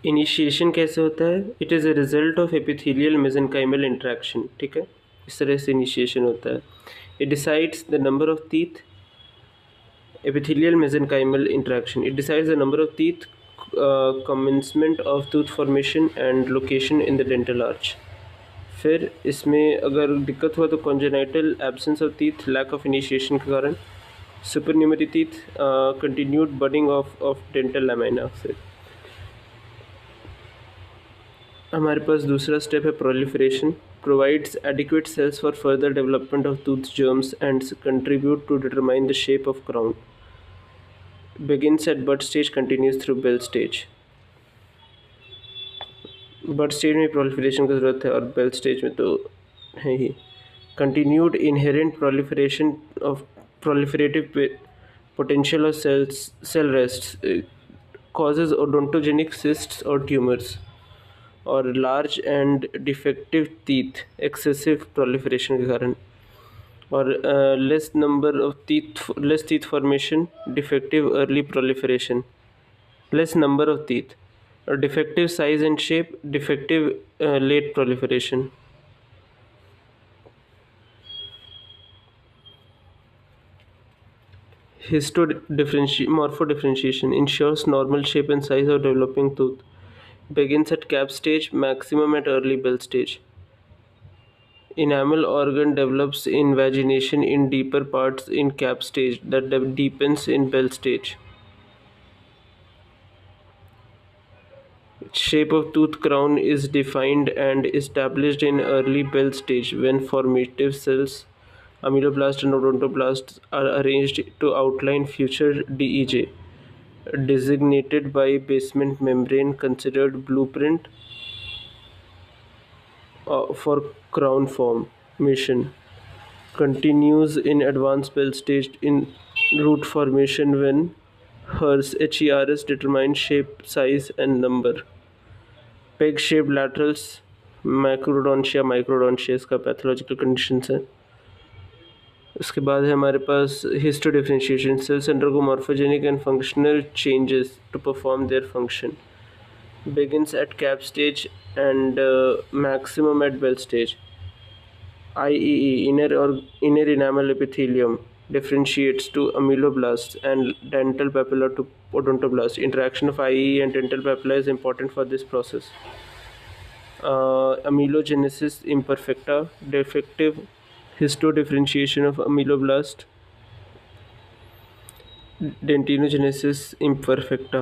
Initiation कैसे होता है? It is a result of epithelial mesenchymal interaction, ठीक है, इस तरह से इनिशिएशन होता है. It decides the number of teeth. Epithelial mesenchymal interaction. It decides the number of teeth, commencement of tooth formation and location in the dental arch. फिर इसमें अगर दिक्कत हुआ तो congenital absence of teeth, lack of initiation के कारण, supernumerary teeth, continued budding of dental lamina. फिर हमारे पास दूसरा स्टेप है proliferation. Provides adequate cells for further development of tooth germs and contribute to determine the shape of crown. Begins at bud stage, continues through bell stage. Bud stage में proliferation की ज़रूरत है और bell stage में तो है ही. Continued inherent proliferation of proliferative potential of cell rest causes odontogenic cysts or tumors और large and defective teeth excessive proliferation के कारण और less teeth formation, defective early proliferation, less number of teeth, defective size and shape, defective late proliferation. Morphodifferentiation ensures normal shape and size of developing tooth. Begins at cap stage, maximum at early bell stage. Enamel organ develops invagination in deeper parts in cap stage that deepens in bell stage. Shape of tooth crown is defined and established in early bell stage when formative cells, ameloblasts and odontoblasts, are arranged to outline future DEJ, designated by basement membrane, considered blueprint for crown formation. Continues in advanced bell stage in root formation when HERS determines shape, size and number. Peg shape laterals, microdontia इसका pathological conditions है. उसके बाद है हमारे पास histodifferentiation. Cells undergo morphogenic and functional changes to perform their function. Begins at cap stage and maximum at bell stage. IEE, inner enamel epithelium, differentiates to ameloblasts and dental papilla to odontoblasts. Interaction of IEE and dental papilla is important for this process. Amelogenesis imperfecta, defective histodifferentiation of ameloblast. Dentinogenesis imperfecta,